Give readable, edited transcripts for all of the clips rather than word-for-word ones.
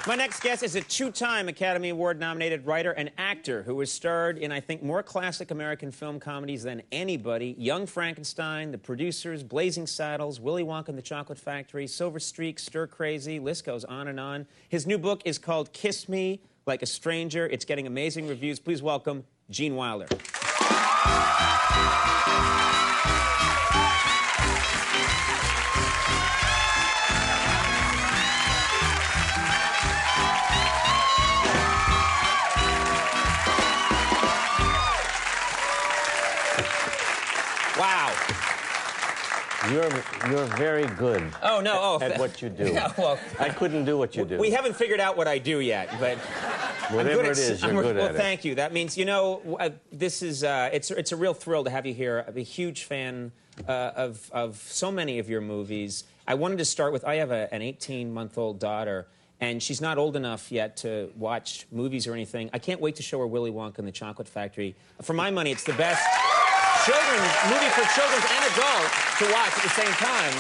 My next guest is a two-time Academy Award-nominated writer and actor who has starred in, I think, more classic American film comedies than anybody. Young Frankenstein, The Producers, Blazing Saddles, Willy Wonka and the Chocolate Factory, Silver Streak, Stir Crazy, list goes on and on. His new book is called Kiss Me Like a Stranger. It's getting amazing reviews. Please welcome Gene Wilder. Wow. You're very good. Oh, no. At what you do. Yeah, well, I couldn't do what you do. We haven't figured out what I do yet, but whatever it is, you're good at it. Well, thank you. That means, you know, this is it's a real thrill to have you here. I'm a huge fan of so many of your movies. I wanted to start with, I have an 18-month-old daughter, and she's not old enough yet to watch movies or anything. I can't wait to show her Willy Wonka and the Chocolate Factory. For my money, it's the best movie for children and adults to watch at the same time.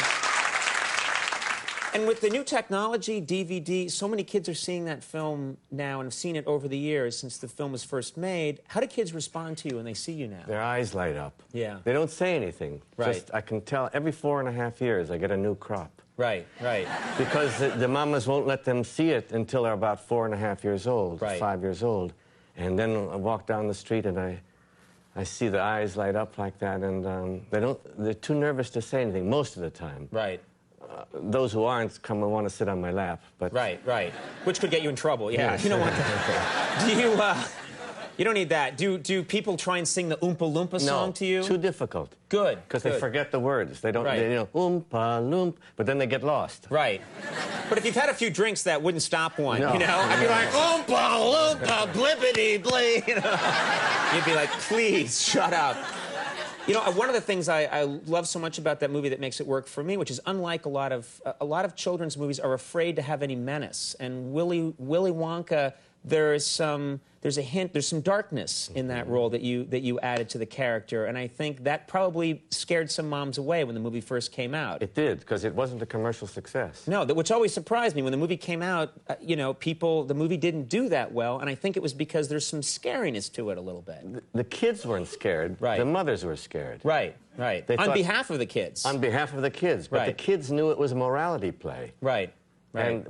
And with the new technology, DVD, so many kids are seeing that film now and have seen it over the years since the film was first made. How do kids respond to you when they see you now? Their eyes light up. Yeah. They don't say anything. Right. Just, I can tell every 4.5 years I get a new crop. Right, right. Because the mamas won't let them see it until they're about 4.5 years old, right. 5 years old. And then I walk down the street and I see the eyes light up like that, and they're too nervous to say anything most of the time. Right. Those who aren't come and want to sit on my lap, but... Right, right. Which could get you in trouble, yeah. Yes. You don't want that. Do you, you don't need that. Do people try and sing the Oompa Loompa song to you? No, too difficult. Good, because they forget the words. They don't, right. They, you know, Oompa Loompa, but then they get lost. Right. But if you've had a few drinks, that wouldn't stop one, no. You know? I'd be like, Oompa Loompa, blippity blee, you know? You'd be like, please, shut up. You know, one of the things I love so much about that movie that makes it work for me, which is unlike a lot of children's movies are afraid to have any menace. And Willy Wonka, there's some darkness in that role that you added to the character, and I think that probably scared some moms away when the movie first came out. It did, because it wasn't a commercial success. No, which always surprised me. When the movie came out, you know, the movie didn't do that well, and I think it was because there's some scariness to it a little bit. The kids weren't scared. Right. The mothers were scared. Right, right. On behalf of the kids. On behalf of the kids. But right. The kids knew it was a morality play. Right, right. And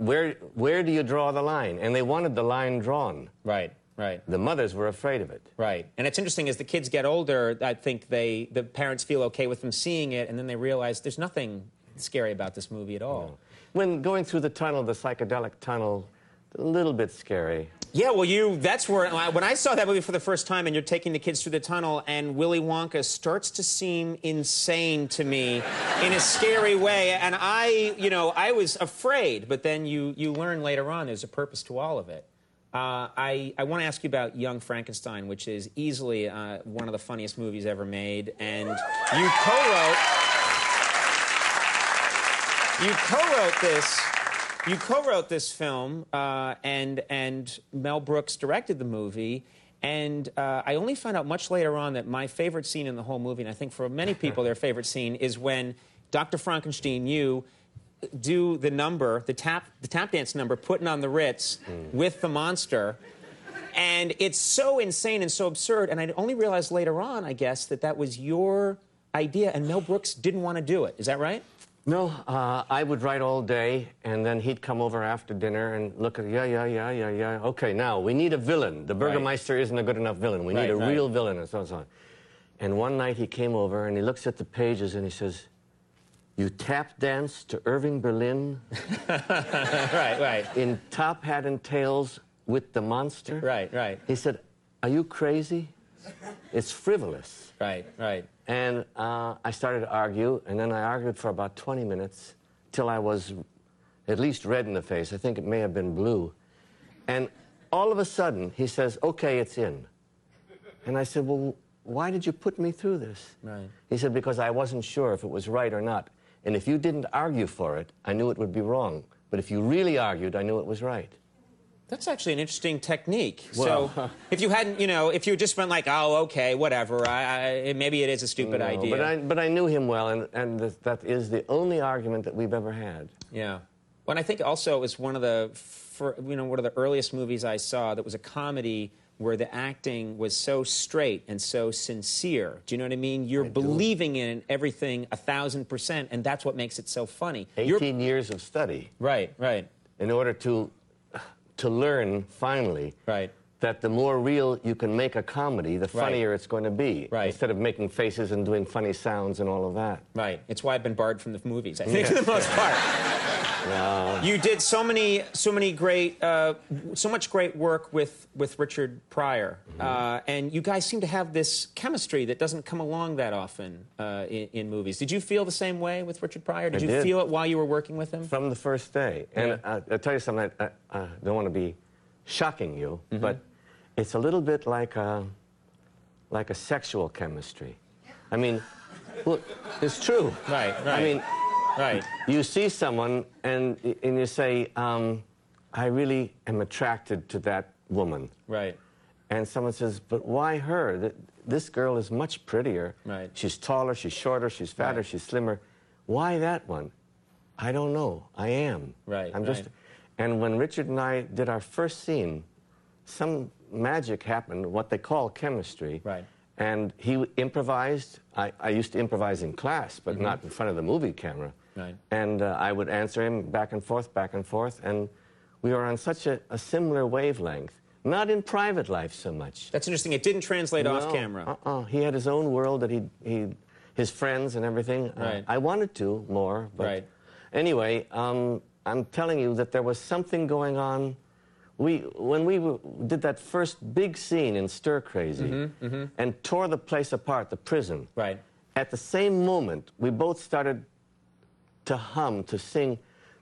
where do you draw the line? And they wanted the line drawn. Right. Right. The mothers were afraid of it. Right. And it's interesting, as the kids get older, I think the parents feel okay with them seeing it, and then they realize there's nothing scary about this movie at all. No. When going through the tunnel, the psychedelic tunnel, a little bit scary. Yeah, well, that's where, when I saw that movie for the first time, and you're taking the kids through the tunnel, and Willy Wonka starts to seem insane to me in a scary way, and I was afraid, but then you learn later on there's a purpose to all of it. I want to ask you about Young Frankenstein, which is easily one of the funniest movies ever made, and you co-wrote this film, and Mel Brooks directed the movie, and I only found out much later on that my favorite scene in the whole movie, and I think for many people their favorite scene, is when Dr. Frankenstein, you do the number, the tap dance number, putting on the Ritz with the monster, and it's so insane and so absurd, and I only realized later on, I guess, that was your idea, and Mel Brooks didn't want to do it. Is that right? No, I would write all day, and then he'd come over after dinner and look at, yeah. Okay, now, we need a villain. The Burgermeister isn't a good enough villain. We need a real villain, and so on. And one night he came over, and he looks at the pages, and he says, "You tap dance to Irving Berlin?" Right. In Top Hat and Tails with the monster? Right. He said, "Are you crazy? It's frivolous." Right. And I started to argue, and then I argued for about 20 minutes till I was at least red in the face. I think it may have been blue. And all of a sudden, he says, "Okay, it's in." And I said, "Well, why did you put me through this?" Right. He said, "Because I wasn't sure if it was right or not. And if you didn't argue for it, I knew it would be wrong. But if you really argued, I knew it was right." That's actually an interesting technique. Well, so if you hadn't, if you just went like, "Oh, okay, whatever, maybe it is a stupid idea." But I knew him well, and that is the only argument that we've ever had. Yeah. Well, and I think also it was one of the one of the earliest movies I saw that was a comedy where the acting was so straight and so sincere. Do you know what I mean? You're believing in everything 1,000%, and that's what makes it so funny. 18 years of study. Right, right. In order to learn, finally, that the more real you can make a comedy, the funnier it's going to be. Right. Instead of making faces and doing funny sounds and all of that. Right. It's why I've been barred from the movies, I think, for the most part. No. You did so much great work with Richard Pryor, and you guys seem to have this chemistry that doesn't come along that often in movies. Did you feel the same way with Richard Pryor? Did you feel it while you were working with him? From the first day. And I'll tell you something, I don't want to be shocking you, but it's a little bit like a sexual chemistry. I mean, look, it's true. Right, right. I mean, right. You see someone and you say, I really am attracted to that woman. Right. And someone says, but why her? This girl is much prettier. Right. She's taller, she's shorter, she's fatter, she's slimmer. Why that one? I don't know. I am. Right, I'm just. And when Richard and I did our first scene, some magic happened, what they call chemistry. Right. And he improvised. I used to improvise in class, but not in front of the movie camera. Right. And I would answer him back and forth, and we were on such a similar wavelength. Not in private life so much. That's interesting. It didn't translate off camera. He had his own world that his friends and everything. Right. I wanted to more, but anyway, I'm telling you that there was something going on. When we did that first big scene in Stir Crazy and tore the place apart, the prison, at the same moment, we both started to hum, to sing,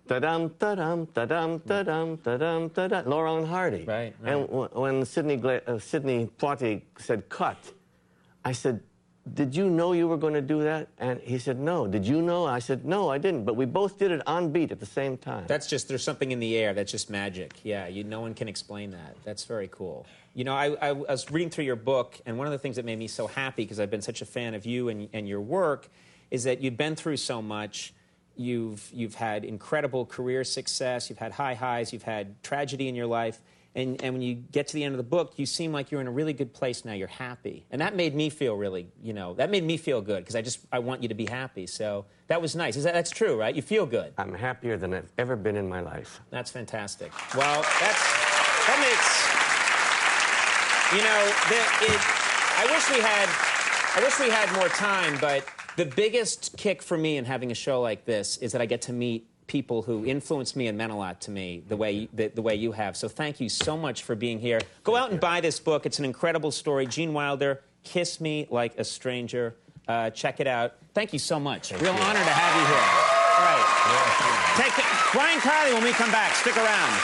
da-dum, da-dum, da-dum, da-dum, da-dum, da-dum, Laurel and Hardy. Right. And when Sidney Poitier said, cut, I said, did you know you were going to do that? And he said, no. Did you know? I said, no, I didn't. But we both did it on beat at the same time. That's just, there's something in the air. That's just magic. Yeah, no one can explain that. That's very cool. You know, I was reading through your book, and one of the things that made me so happy, because I've been such a fan of you and your work, is that you've been through so much. You've had incredible career success. You've had high highs. You've had tragedy in your life. And when you get to the end of the book, you seem like you're in a really good place now. You're happy. And that made me feel really, that made me feel good, because I want you to be happy. So that was nice. That's true, right? You feel good. I'm happier than I've ever been in my life. That's fantastic. Well, that makes, I wish we had more time, but the biggest kick for me in having a show like this is that I get to meet people who influenced me and meant a lot to me the way you have. So thank you so much for being here. Go out and buy this book. It's an incredible story. Gene Wilder, Kiss Me Like a Stranger. Check it out. Thank you so much. Real honor to have you here. All right. Brian Kiley when we come back. Stick around.